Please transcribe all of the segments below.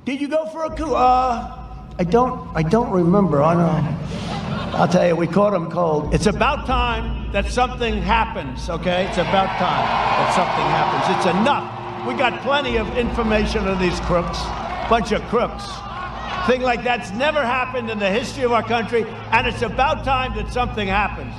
Did you go for a coup? I don't remember. I know. I'll tell you, we caught him cold. It's about time that something happens, okay? It's about time that something happens. It's enough. We got plenty of information on these crooks. Bunch of crooks. Thing like that's never happened in the history of our country, and it's about time that something happens.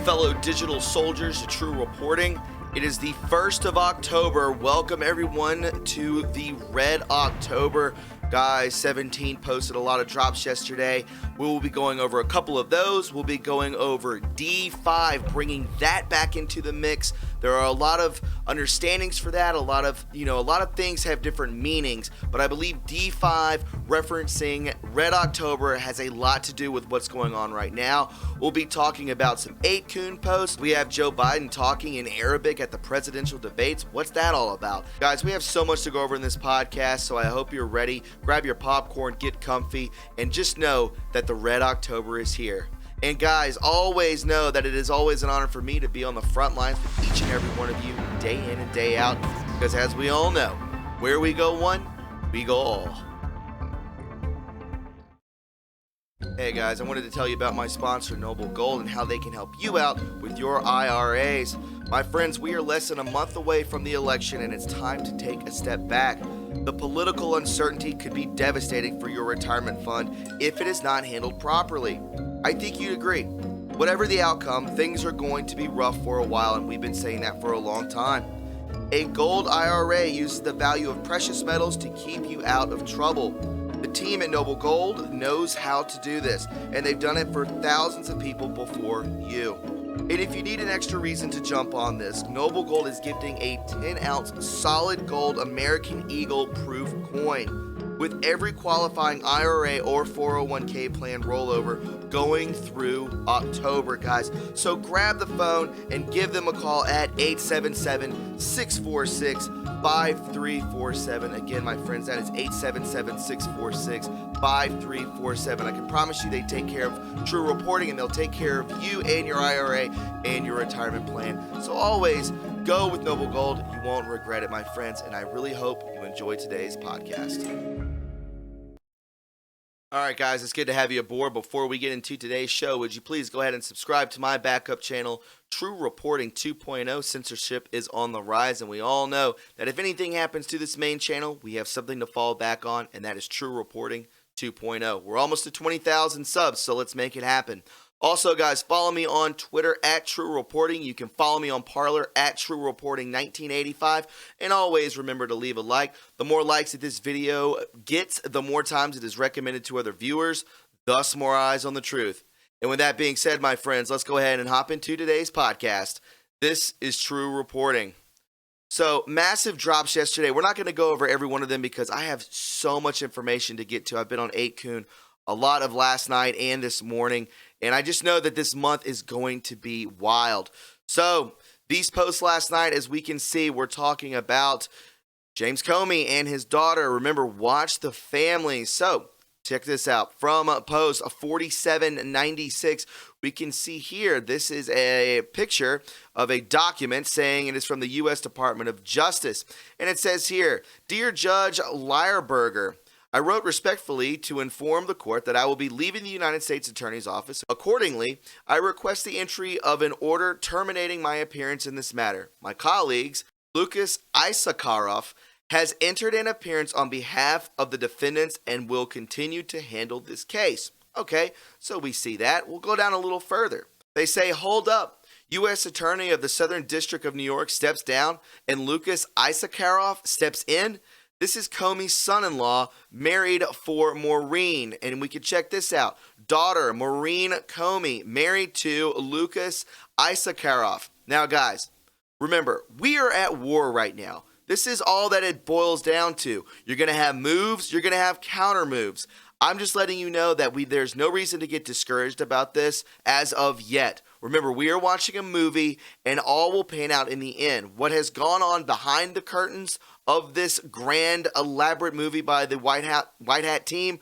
Fellow digital soldiers to True Reporting. It is the 1st of October. Welcome everyone to the Red October. Guys, 17 posted a lot of drops yesterday. We will be going over a couple of those. We'll be going over D5, bringing that back into the mix. There are a lot of understandings for that. A lot of things have different meanings, but I believe D5 referencing Red October has a lot to do with what's going on right now. We'll be talking about some 8kun posts. We have Joe Biden talking in Arabic at the presidential debates. What's that all about? Guys, we have so much to go over in this podcast, so I hope you're ready. Grab your popcorn, get comfy, and just know that the Red October is here. And guys, always know that it is always an honor for me to be on the front lines with each and every one of you day in and day out, because as we all know, where we go one, we go all. Hey guys, I wanted to tell you about my sponsor, Noble Gold, and how they can help you out with your IRAs. My friends, we are less than a month away from the election, and it's time to take a step back. The political uncertainty could be devastating for your retirement fund if it is not handled properly. I think you'd agree. Whatever the outcome, things are going to be rough for a while, and we've been saying that for a long time. A gold IRA uses the value of precious metals to keep you out of trouble. The team at Noble Gold knows how to do this, and they've done it for thousands of people before you. And if you need an extra reason to jump on this, Noble Gold is gifting a 10-ounce solid gold American Eagle proof coin with every qualifying IRA or 401k plan rollover going through October, guys. So grab the phone and give them a call at 877-646-5347. Again, my friends, that is 877-646-5347. I can promise you they take care of True Reporting, and they'll take care of you and your IRA and your retirement plan. So always go with Noble Gold. You won't regret it, my friends, and I really hope you enjoy today's podcast. All right, guys, it's good to have you aboard. Before we get into today's show, would you please go ahead and subscribe to my backup channel, True Reporting 2.0. Censorship is on the rise, and we all know that if anything happens to this main channel, we have something to fall back on, and that is True Reporting 2.0. We're almost to 20,000 subs, so let's make it happen. Also, guys, follow me on Twitter at True Reporting. You can follow me on Parler at True Reporting 1985. And always remember to leave a like. The more likes that this video gets, the more times it is recommended to other viewers, thus more eyes on the truth. And with that being said, my friends, let's go ahead and hop into today's podcast. This is True Reporting. So, massive drops yesterday. We're not going to go over every one of them because I have so much information to get to. I've been on 8kun a lot of last night and this morning, and I just know that this month is going to be wild. So, these posts last night, as we can see, we're talking about James Comey and his daughter. Remember, watch the family. So, check this out. From post 4796, we can see here, this is a picture of a document saying it is from the U.S. Department of Justice. And it says here, "Dear Judge Lyerberger, I wrote respectfully to inform the court that I will be leaving the United States Attorney's Office. Accordingly, I request the entry of an order terminating my appearance in this matter. My colleagues, Lucas Issacharoff, has entered an appearance on behalf of the defendants and will continue to handle this case." Okay, so we see that. We'll go down a little further. They say, "Hold up. U.S. Attorney of the Southern District of New York steps down and Lucas Issacharoff steps in. This is Comey's son-in-law, married for Maureen." And we can check this out. Daughter, Maureen Comey, married to Lucas Issacharoff. Now, guys, Remember, we are at war right now. This is all that it boils down to. You're going to have moves, you're going to have counter moves. I'm just letting you know that there's no reason to get discouraged about this as of yet. Remember, we are watching a movie, and all will pan out in the end. What has gone on behind the curtains of this grand, elaborate movie by the White Hat team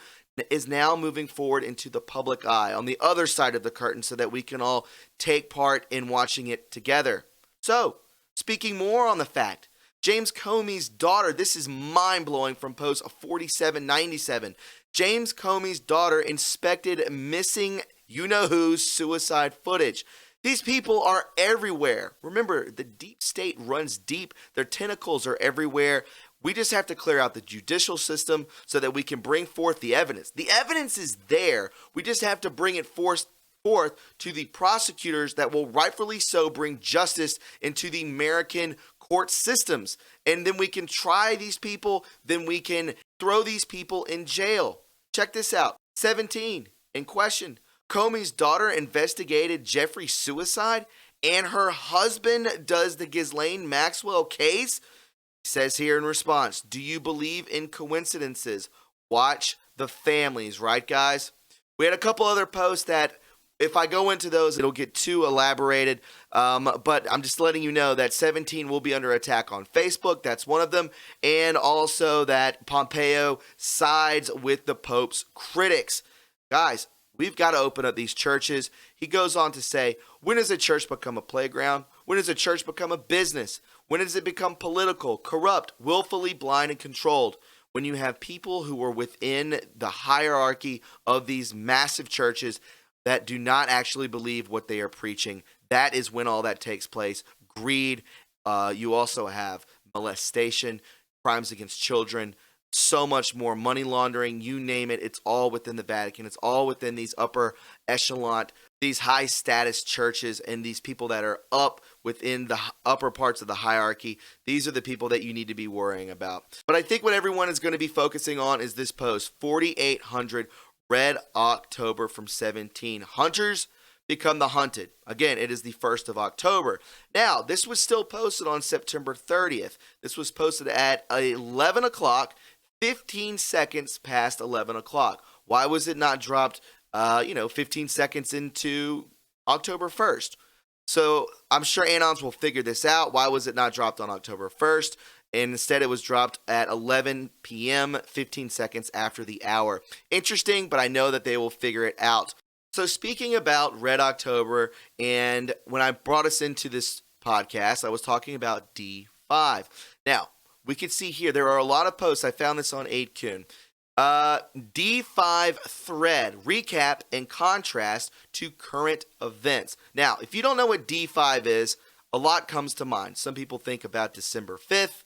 is now moving forward into the public eye on the other side of the curtain so that we can all take part in watching it together. So, speaking more on the fact, James Comey's daughter, this is mind-blowing from post 4797. James Comey's daughter inspected missing you-know-who's suicide footage. These people are everywhere. Remember, the deep state runs deep. Their tentacles are everywhere. We just have to clear out the judicial system so that we can bring forth the evidence. The evidence is there. We just have to bring it forth to the prosecutors that will rightfully so bring justice into the American court systems. And then we can try these people, then we can throw these people in jail. Check this out. 17 in question. Comey's daughter investigated Jeffrey's suicide, and her husband does the Ghislaine Maxwell case. He says here in response, do you believe in coincidences? Watch the families, right, guys? We had a couple other posts that, if I go into those, it'll get too elaborated. But I'm just letting you know that 17 will be under attack on Facebook. That's one of them. And also that Pompeo sides with the Pope's critics. Guys, we've got to open up these churches. He goes on to say, when does a church become a playground? When does a church become a business? When does it become political, corrupt, willfully blind, and controlled? When you have people who are within the hierarchy of these massive churches that do not actually believe what they are preaching, that is when all that takes place. Greed, you also have molestation, crimes against children, so much more, money laundering, you name it, it's all within the Vatican. It's all within these upper echelon, these high status churches, and these people that are up within the upper parts of the hierarchy. These are the people that you need to be worrying about. But I think what everyone is going to be focusing on is this post, 4,800 Red October from 17. Hunters become the hunted. Again, it is the 1st of October. Now, this was still posted on September 30th. This was posted at 11 o'clock, 15 seconds past 11 o'clock. Why was it not dropped, 15 seconds into October 1st? So I'm sure Anons will figure this out. Why was it not dropped on October 1st? And instead it was dropped at 11 p.m., 15 seconds after the hour. Interesting, but I know that they will figure it out. So speaking about Red October, and when I brought us into this podcast, I was talking about D5. Now, we can see here, there are a lot of posts. I found this on 8kun. D5 thread, recap and contrast to current events. Now, if you don't know what D5 is, a lot comes to mind. Some people think about December 5th.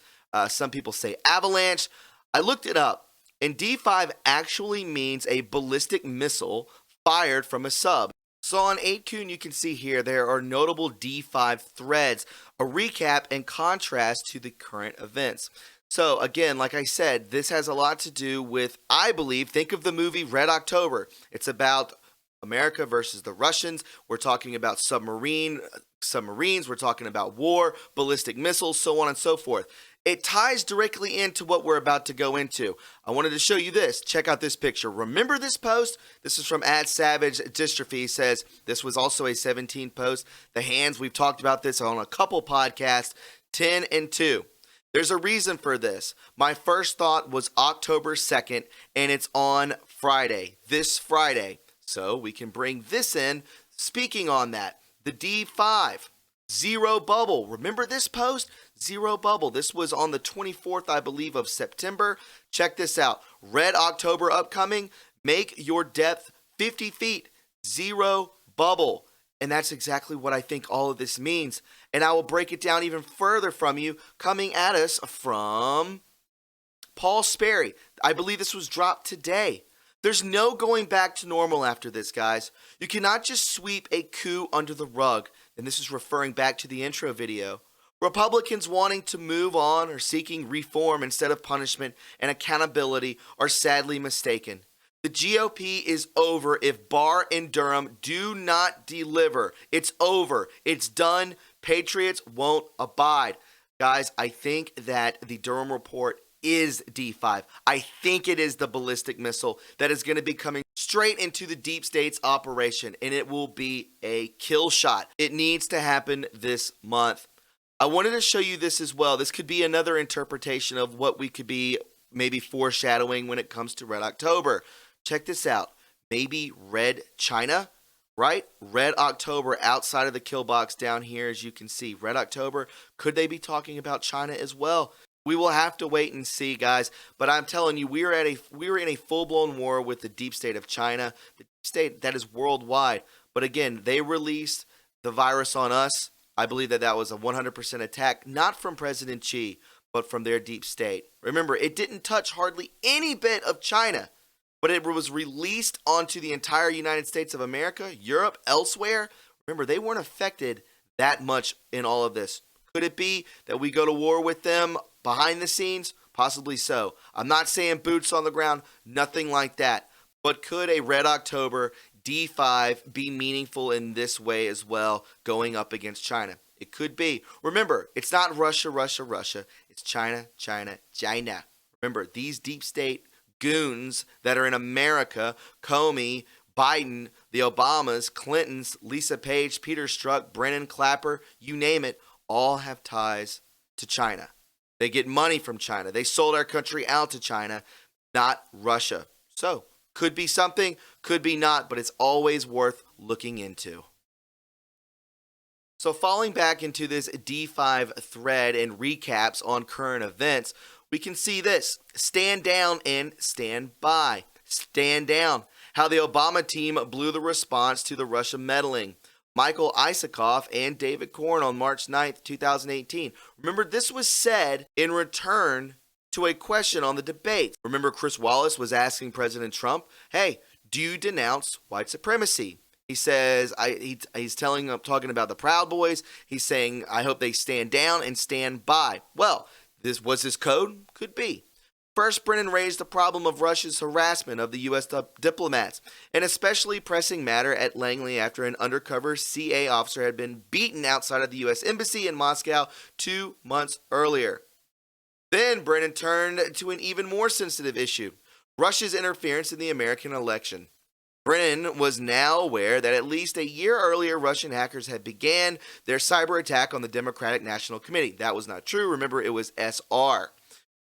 Some people say avalanche. I looked it up, and D5 actually means a ballistic missile fired from a sub. So on 8kun, you can see here there are notable D5 threads, a recap and contrast to the current events. So again, like I said, this has a lot to do with, I believe, think of the movie Red October. It's about America versus the Russians. We're talking about submarines. We're talking about war, ballistic missiles, so on and so forth. It ties directly into what we're about to go into. I wanted to show you this. Check out this picture. Remember this post? This is from @SavageDystrophy. He says this was also a 17 post. The hands, we've talked about this on a couple podcasts, 10 and 2. There's a reason for this. My first thought was October 2nd, and it's on Friday, this Friday. So we can bring this in. Speaking on that, the D5, zero bubble. Remember this post? Zero bubble. This was on the 24th, I believe, of September. Check this out. Red October upcoming. Make your depth 50 feet. Zero bubble. And that's exactly what I think all of this means. And I will break it down even further from you, coming at us from Paul Sperry. I believe this was dropped today. There's no going back to normal after this, guys. You cannot just sweep a coup under the rug. And this is referring back to the intro video. Republicans wanting to move on or seeking reform instead of punishment and accountability are sadly mistaken. The GOP is over if Barr and Durham do not deliver. It's over. It's done. Patriots won't abide. Guys, I think that the Durham report is D5. I think it is the ballistic missile that is going to be coming straight into the deep state's operation, and it will be a kill shot. It needs to happen this month. I wanted to show you this as well. This could be another interpretation of what we could be maybe foreshadowing when it comes to Red October. Check this out. Maybe Red China, right? Red October outside of the kill box down here, as you can see. Red October, could they be talking about China as well? We will have to wait and see, guys. But I'm telling you, we are in a full-blown war with the deep state of China, the deep state that is worldwide. But again, they released the virus on us. I believe that that was a 100% attack, not from President Xi, but from their deep state. Remember, it didn't touch hardly any bit of China, but it was released onto the entire United States of America, Europe, elsewhere. Remember, they weren't affected that much in all of this. Could it be that we go to war with them behind the scenes? Possibly so. I'm not saying boots on the ground, nothing like that. But could a Red October D5 be meaningful in this way as well, going up against China? It could be. Remember, it's not Russia, Russia, Russia. It's China, China, China. Remember, these deep state goons that are in America, Comey, Biden, the Obamas, Clintons, Lisa Page, Peter Strzok, Brennan Clapper, you name it, all have ties to China. They get money from China. They sold our country out to China, not Russia. So, could be something, could be not, but it's always worth looking into. So falling back into this D5 thread and recaps on current events, we can see this. Stand down and stand by. Stand down. How the Obama team blew the response to the Russia meddling. Michael Isikoff and David Corn on March 9th, 2018. Remember, this was said in return to a question on the debate. Remember, Chris Wallace was asking President Trump, hey, do you denounce white supremacy? He says, he's talking about the Proud Boys. He's saying, I hope they stand down and stand by. Well, was this code? Could be. First, Brennan raised the problem of Russia's harassment of the U.S. diplomats, an especially pressing matter at Langley after an undercover CA officer had been beaten outside of the U.S. Embassy in Moscow 2 months earlier. Then Brennan turned to an even more sensitive issue, Russia's interference in the American election. Brennan was now aware that at least a year earlier, Russian hackers had began their cyber attack on the Democratic National Committee. That was not true. Remember, it was SR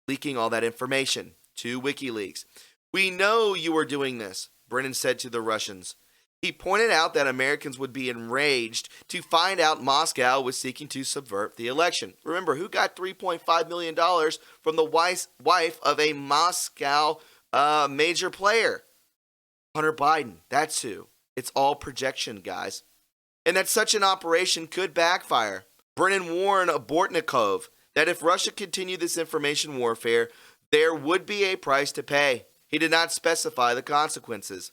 leaking all that information to WikiLeaks. We know you were doing this, Brennan said to the Russians. He pointed out that Americans would be enraged to find out Moscow was seeking to subvert the election. Remember, who got $3.5 million from the wife of a Moscow major player? Hunter Biden. That's who. It's all projection, guys. And that such an operation could backfire. Brennan warned Bortnikov that if Russia continued this information warfare, there would be a price to pay. He did not specify the consequences.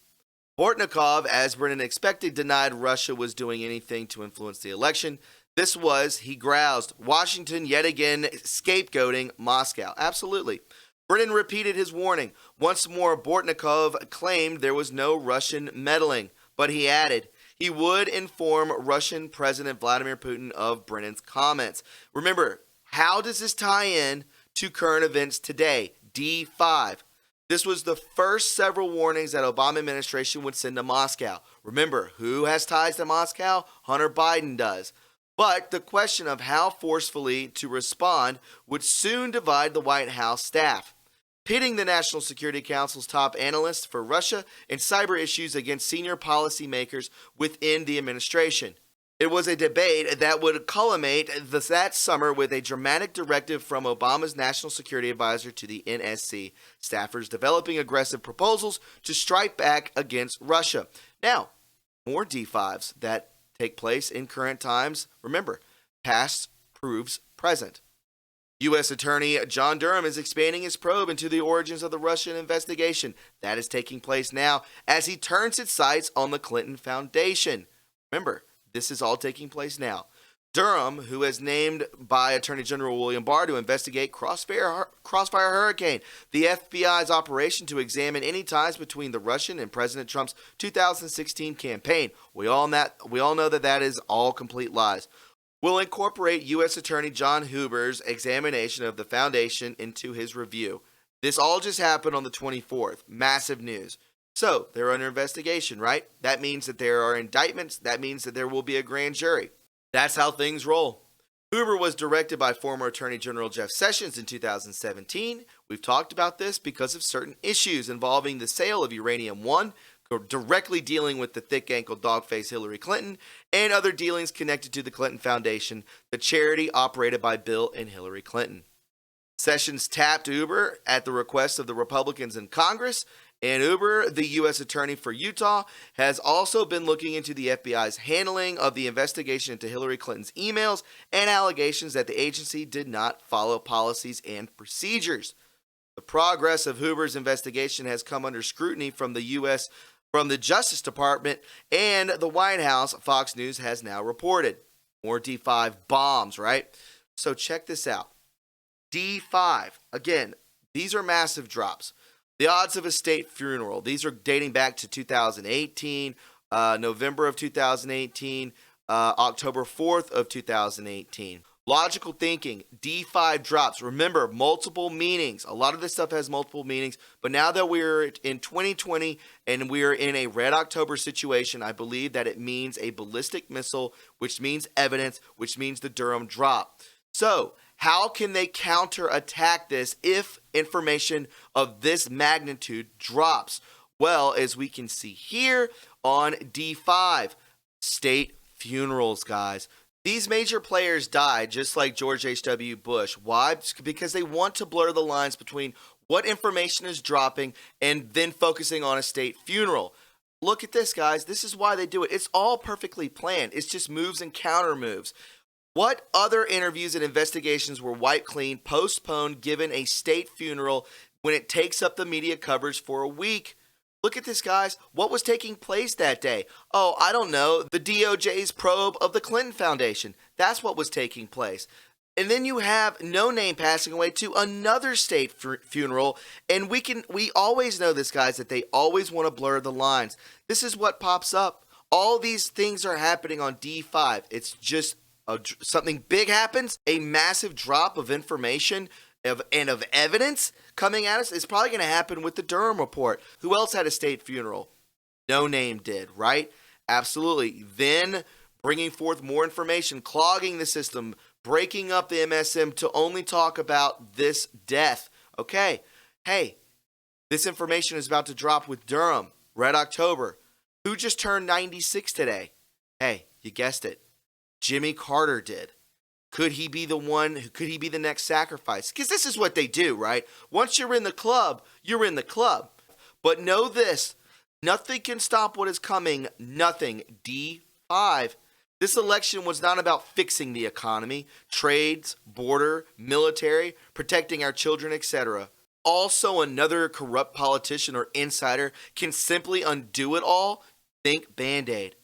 Bortnikov, as Brennan expected, denied Russia was doing anything to influence the election. This was, he groused, Washington yet again scapegoating Moscow. Absolutely. Brennan repeated his warning. Once more, Bortnikov claimed there was no Russian meddling, but he added he would inform Russian President Vladimir Putin of Brennan's comments. Remember, how does this tie in to current events today? D5. This was the first several warnings that Obama administration would send to Moscow. Remember, who has ties to Moscow? Hunter Biden does. But the question of how forcefully to respond would soon divide the White House staff, pitting the National Security Council's top analysts for Russia and cyber issues against senior policymakers within the administration. It was a debate that would culminate that summer with a dramatic directive from Obama's national security advisor to the NSC, staffers developing aggressive proposals to strike back against Russia. Now, more D5s that take place in current times. Remember, past proves present. U.S. Attorney John Durham is expanding his probe into the origins of the Russian investigation. That is taking place now as he turns its sights on the Clinton Foundation. Remember, this is all taking place now. Durham, who is named by Attorney General William Barr to investigate Crossfire Hurricane, the FBI's operation to examine any ties between the Russian and President Trump's 2016 campaign. We all know that is all complete lies. will incorporate U.S. Attorney John Huber's examination of the foundation into his review. This all just happened on the 24th. Massive news. So, they're under investigation, right? That means that there are indictments. That means that there will be a grand jury. That's how things roll. Huber was directed by former Attorney General Jeff Sessions in 2017. We've talked about this because of certain issues involving the sale of Uranium-1, directly dealing with the thick-ankle dog-faced Hillary Clinton, and other dealings connected to the Clinton Foundation, the charity operated by Bill and Hillary Clinton. Sessions tapped Huber at the request of the Republicans in Congress, and Huber, the U.S. Attorney for Utah, has also been looking into the FBI's handling of the investigation into Hillary Clinton's emails and allegations that the agency did not follow policies and procedures. The progress of Huber's investigation has come under scrutiny from the Justice Department and the White House, Fox News has now reported. More D5 bombs, right? So check this out. D5, again, these are massive drops. The odds of a state funeral, these are dating back to 2018, November of 2018, October 4th of 2018. Logical thinking, D5 drops. Remember, multiple meanings. A lot of this stuff has multiple meanings, but now that we're in 2020 and we're in a Red October situation, I believe that it means a ballistic missile, which means evidence, which means the Durham drop. So, how can they counterattack this if information of this magnitude drops? Well, as we can see here on D5, state funerals, guys. These major players died just like George H.W. Bush. Why? Because they want to blur the lines between what information is dropping and then focusing on a state funeral. Look at this, guys. This is why they do it. It's all perfectly planned. It's just moves and counter moves. What other interviews and investigations were wiped clean, postponed, given a state funeral when it takes up the media coverage for a week? Look at this, guys. What was taking place that day? Oh, I don't know. The DOJ's probe of the Clinton Foundation. That's what was taking place. And then you have No Name passing away to another state funeral. And we always know this, guys, that they always want to blur the lines. This is what pops up. All these things are happening on D5. It's just something big happens, a massive drop of information and of evidence coming at us. It's probably going to happen with the Durham report. Who else had a state funeral? No Name did, right? Absolutely. Then bringing forth more information, clogging the system, breaking up the MSM to only talk about this death. Okay, hey, this information is about to drop with Durham, Red October. Who just turned 96 today? Hey, you guessed it. Jimmy Carter did. Could he be the one? Could he be the next sacrifice? Because this is what they do, right? Once you're in the club, you're in the club. But know this, nothing can stop what is coming. Nothing. D5. This election was not about fixing the economy, trades, border, military, protecting our children, etc. Also, another corrupt politician or insider can simply undo it all. Think Band-Aid.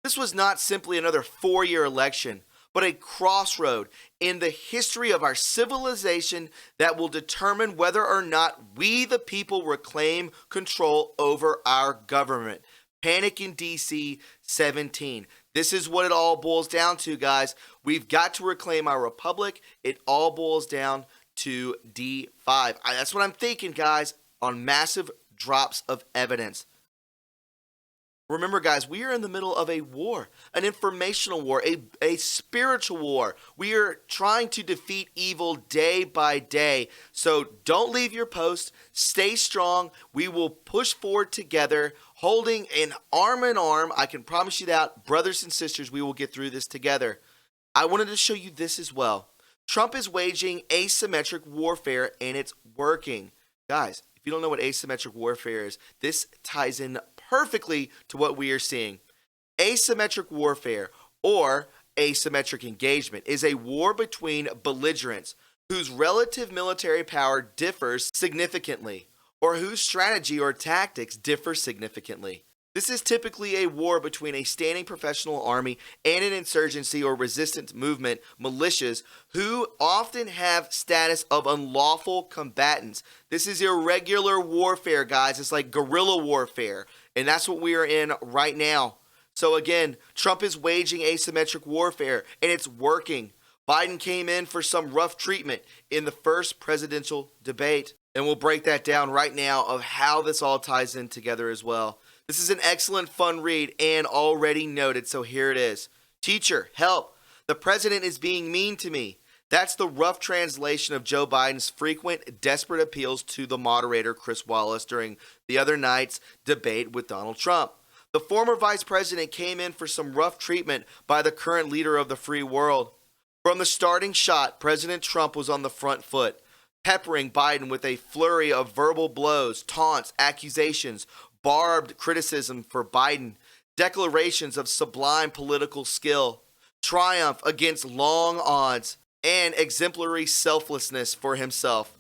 This was not simply another 4-year election, but a crossroad in the history of our civilization that will determine whether or not we, the people, reclaim control over our government. Panic in DC 17. This is what it all boils down to, guys. We've got to reclaim our republic. It all boils down to D5. That's what I'm thinking, guys, on massive drops of evidence. Remember, guys, we are in the middle of a war, an informational war, a spiritual war. We are trying to defeat evil day by day. So don't leave your post. Stay strong. We will push forward together, holding an arm in arm. I can promise you that, brothers and sisters, we will get through this together. I wanted to show you this as well. Trump is waging asymmetric warfare, and it's working. Guys, if you don't know what asymmetric warfare is, this ties in perfectly to what we are seeing. Asymmetric warfare, or asymmetric engagement, is a war between belligerents whose relative military power differs significantly, or whose strategy or tactics differ significantly. This is typically a war between a standing professional army and an insurgency or resistance movement, militias, who often have status of unlawful combatants. This is irregular warfare, guys. It's like guerrilla warfare, and that's what we are in right now. So again, Trump is waging asymmetric warfare, and it's working. Biden came in for some rough treatment in the first presidential debate. And we'll break that down right now of how this all ties in together as well. This is an excellent, fun read and already noted, so here it is. Teacher, help. The president is being mean to me. That's the rough translation of Joe Biden's frequent, desperate appeals to the moderator, Chris Wallace, during the other night's debate with Donald Trump. The former vice president came in for some rough treatment by the current leader of the free world. From the starting shot, President Trump was on the front foot, peppering Biden with a flurry of verbal blows, taunts, accusations, barbed criticism for Biden, declarations of sublime political skill, triumph against long odds, and exemplary selflessness for himself.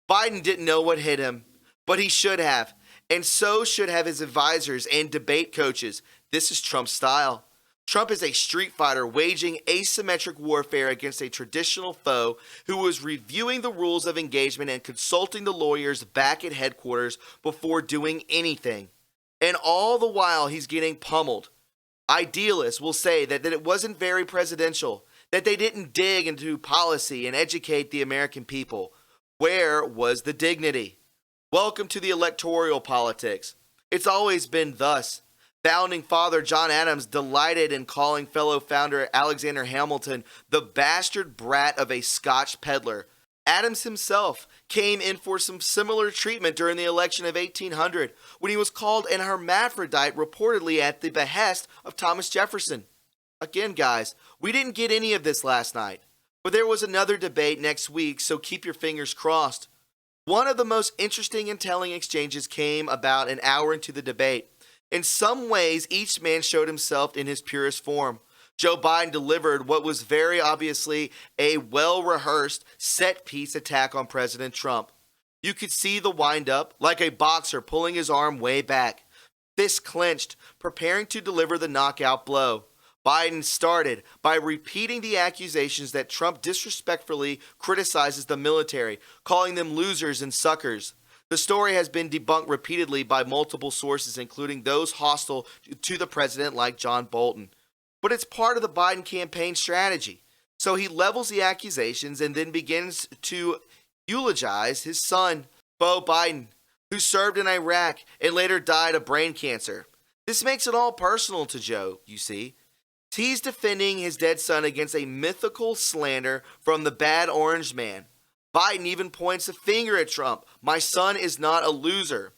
Biden didn't know what hit him, but he should have, and so should have his advisors and debate coaches. This is Trump's style. Trump is a street fighter waging asymmetric warfare against a traditional foe who was reviewing the rules of engagement and consulting the lawyers back at headquarters before doing anything. And all the while, he's getting pummeled. Idealists will say that it wasn't very presidential, that they didn't dig into policy and educate the American people. Where was the dignity? Welcome to the electoral politics. It's always been thus. Founding father John Adams delighted in calling fellow founder Alexander Hamilton the bastard brat of a Scotch peddler. Adams himself came in for some similar treatment during the election of 1800 when he was called an hermaphrodite reportedly at the behest of Thomas Jefferson. Again, guys, we didn't get any of this last night, but there was another debate next week, so keep your fingers crossed. One of the most interesting and telling exchanges came about an hour into the debate. In some ways, each man showed himself in his purest form. Joe Biden delivered what was very obviously a well-rehearsed, set-piece attack on President Trump. You could see the wind-up, like a boxer pulling his arm way back, fists clenched, preparing to deliver the knockout blow. Biden started by repeating the accusations that Trump disrespectfully criticizes the military, calling them losers and suckers. The story has been debunked repeatedly by multiple sources, including those hostile to the president like John Bolton. But it's part of the Biden campaign strategy. So he levels the accusations and then begins to eulogize his son, Beau Biden, who served in Iraq and later died of brain cancer. This makes it all personal to Joe, you see. He's defending his dead son against a mythical slander from the bad orange man. Biden even points a finger at Trump. My son is not a loser.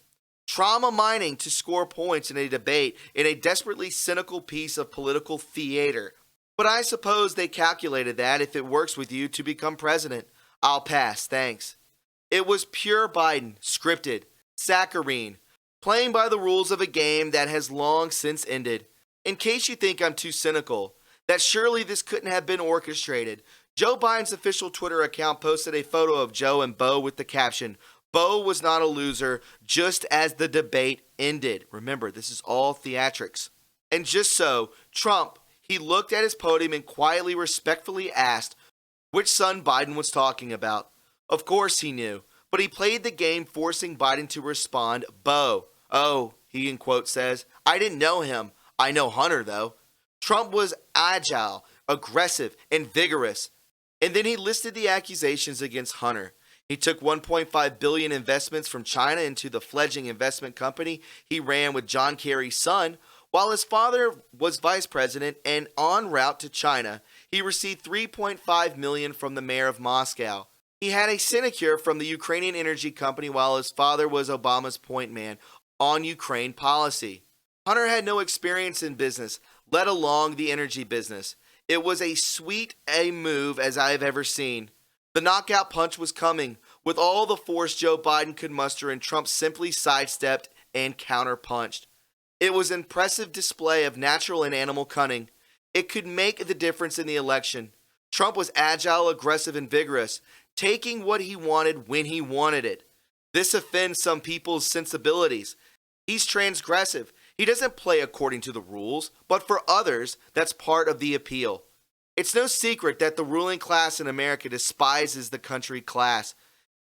Trauma mining to score points in a debate in a desperately cynical piece of political theater. But I suppose they calculated that if it works with you to become president. I'll pass, thanks. It was pure Biden, scripted, saccharine, playing by the rules of a game that has long since ended. In case you think I'm too cynical, that surely this couldn't have been orchestrated, Joe Biden's official Twitter account posted a photo of Joe and Beau with the caption, Beau was not a loser, just as the debate ended. Remember, this is all theatrics. And just so, Trump, he looked at his podium and quietly, respectfully asked which son Biden was talking about. Of course he knew, but he played the game forcing Biden to respond, Beau. Oh, he in quote says, I didn't know him. I know Hunter, though. Trump was agile, aggressive, and vigorous. And then he listed the accusations against Hunter. He took $1.5 billion investments from China into the fledgling investment company he ran with John Kerry's son. While his father was vice president and en route to China, he received $3.5 million from the mayor of Moscow. He had a sinecure from the Ukrainian energy company while his father was Obama's point man on Ukraine policy. Hunter had no experience in business, let alone the energy business. It was as sweet a move as I have ever seen. The knockout punch was coming with all the force Joe Biden could muster, and Trump simply sidestepped and counterpunched. It was an impressive display of natural and animal cunning. It could make the difference in the election. Trump was agile, aggressive, and vigorous, taking what he wanted when he wanted it. This offends some people's sensibilities. He's transgressive. He doesn't play according to the rules, but for others, that's part of the appeal. It's no secret that the ruling class in America despises the country class.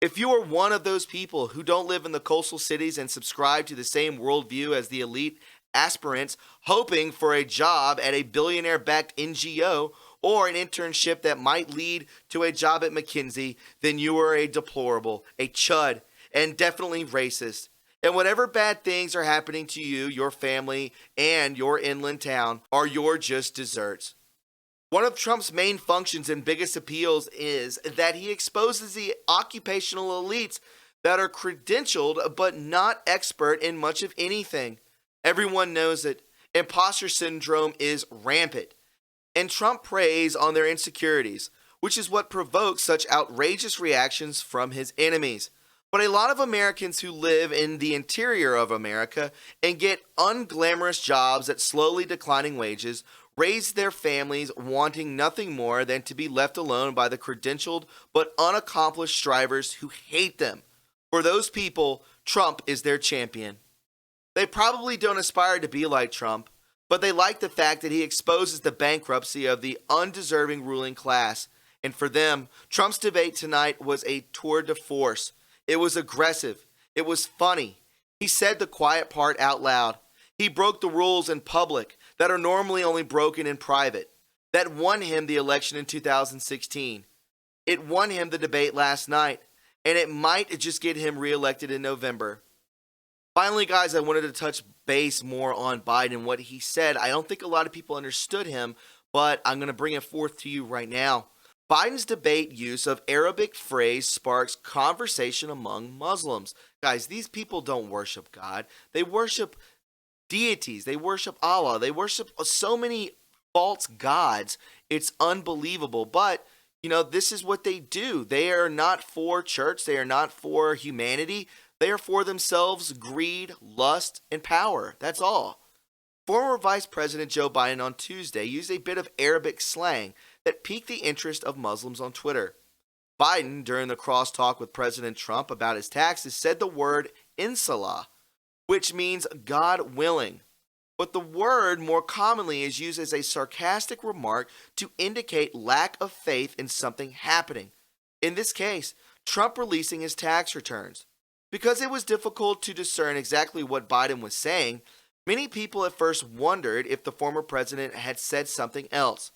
If you are one of those people who don't live in the coastal cities and subscribe to the same worldview as the elite aspirants hoping for a job at a billionaire-backed NGO or an internship that might lead to a job at McKinsey, then you are a deplorable, a chud, and definitely racist. And whatever bad things are happening to you, your family, and your inland town are your just desserts. One of Trump's main functions and biggest appeals is that he exposes the occupational elites that are credentialed but not expert in much of anything. Everyone knows it. Imposter syndrome is rampant. And Trump preys on their insecurities, which is what provokes such outrageous reactions from his enemies. But a lot of Americans who live in the interior of America and get unglamorous jobs at slowly declining wages raise their families wanting nothing more than to be left alone by the credentialed but unaccomplished strivers who hate them. For those people, Trump is their champion. They probably don't aspire to be like Trump, but they like the fact that he exposes the bankruptcy of the undeserving ruling class. And for them, Trump's debate tonight was a tour de force. It was aggressive. It was funny. He said the quiet part out loud. He broke the rules in public that are normally only broken in private. That won him the election in 2016. It won him the debate last night, and it might just get him reelected in November. Finally, guys, I wanted to touch base more on Biden and what he said. I don't think a lot of people understood him, but I'm going to bring it forth to you right now. Biden's debate use of Arabic phrase sparks conversation among Muslims. Guys, these people don't worship God. They worship deities. They worship Allah. They worship so many false gods. It's unbelievable. But, this is what they do. They are not for church. They are not for humanity. They are for themselves, greed, lust, and power. That's all. Former Vice President Joe Biden on Tuesday used a bit of Arabic slang that piqued the interest of Muslims on Twitter. Biden, during the crosstalk with President Trump about his taxes, said the word inshallah, which means God willing. But the word more commonly is used as a sarcastic remark to indicate lack of faith in something happening. In this case, Trump releasing his tax returns. Because it was difficult to discern exactly what Biden was saying, many people at first wondered if the former president had said something else.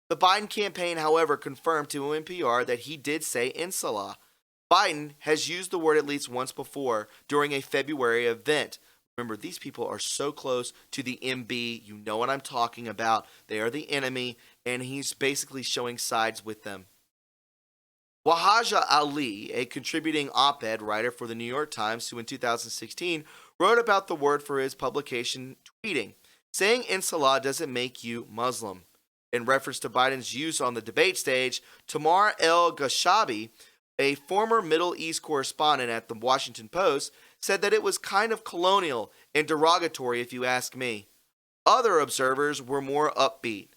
The Biden campaign, however, confirmed to NPR that he did say inshallah. Biden has used the word at least once before during a February event. Remember, these people are so close to the MB. You know what I'm talking about. They are the enemy, and he's basically showing sides with them. Wahaja Ali, a contributing op-ed writer for the New York Times, who in 2016 wrote about the word for his publication, tweeting, saying inshallah doesn't make you Muslim. In reference to Biden's use on the debate stage, Tamar El-Gashabi, a former Middle East correspondent at the Washington Post, said that it was kind of colonial and derogatory if you ask me. Other observers were more upbeat.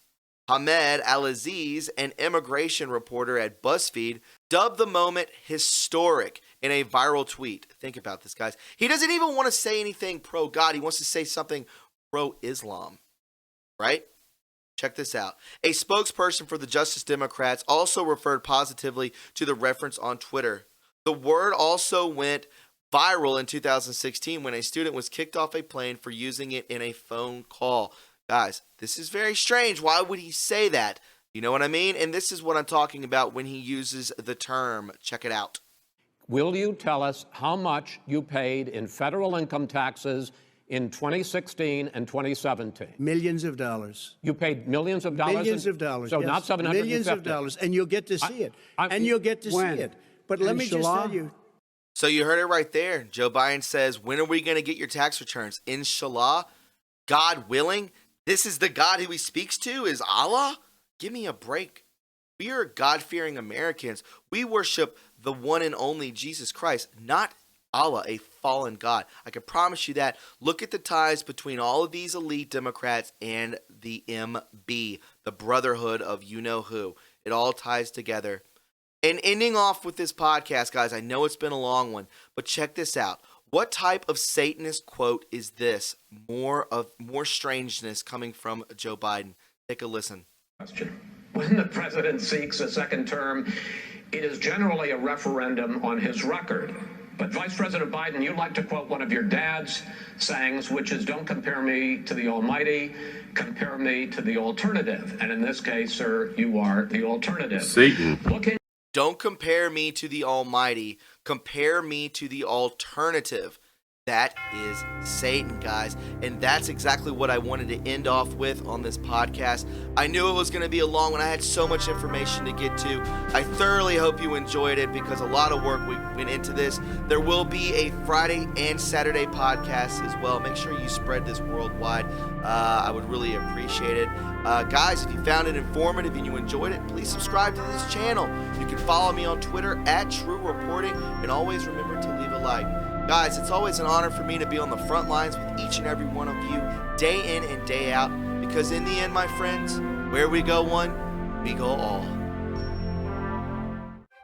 Hamed Al-Aziz, an immigration reporter at BuzzFeed, dubbed the moment historic in a viral tweet. Think about this, guys. He doesn't even want to say anything pro-God. He wants to say something pro-Islam, right? Check this out. A spokesperson for the Justice Democrats also referred positively to the reference on Twitter. The word also went viral in 2016 when a student was kicked off a plane for using it in a phone call. Guys, this is very strange. Why would he say that? You know what I mean? And this is what I'm talking about when he uses the term. Check it out. Will you tell us how much you paid in federal income taxes in 2016 and 2017? Millions of dollars. You paid millions of dollars? Millions of dollars, So yes. not 750? Millions of dollars, and you'll get to see it. And you'll get to see it. But let me just tell you. So you heard it right there. Joe Biden says, when are we going to get your tax returns? Inshallah, God willing. This is the God who he speaks to, is Allah? Give me a break. We are God-fearing Americans. We worship the one and only Jesus Christ, not Allah, a fallen God. I can promise you that. Look at the ties between all of these elite Democrats and the MB, the brotherhood of you-know-who. It all ties together. And ending off with this podcast, guys, I know it's been a long one, but check this out. What type of Satanist quote is this? More strangeness coming from Joe Biden. Take a listen. When the president seeks a second term, it is generally a referendum on his record. But Vice President Biden, you like to quote one of your dad's sayings, which is, don't compare me to the Almighty, compare me to the alternative. And in this case, sir, you are the alternative. Satan. Don't compare me to the Almighty. Compare me to the alternative. That is Satan, guys. And that's exactly what I wanted to end off with on this podcast. I knew it was going to be a long one. I had so much information to get to. I thoroughly hope you enjoyed it because a lot of work went into this. There will be a Friday and Saturday podcast as well. Make sure you spread this worldwide. I would really appreciate it. Guys, if you found it informative and you enjoyed it, please subscribe to this channel. You can follow me on Twitter at TRUreporting, and always remember to leave a like. Guys, it's always an honor for me to be on the front lines with each and every one of you, day in and day out, because in the end, my friends, where we go one, we go all.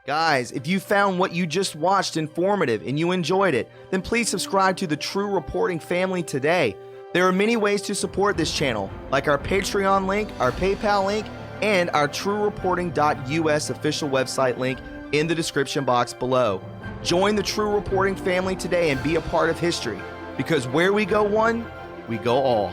Guys, if you found what you just watched informative and you enjoyed it, then please subscribe to the True Reporting family today. There are many ways to support this channel, like our Patreon link, our PayPal link, and our TrueReporting.us official website link in the description box below. Join the True Reporting family today and be a part of history, because where we go one, we go all.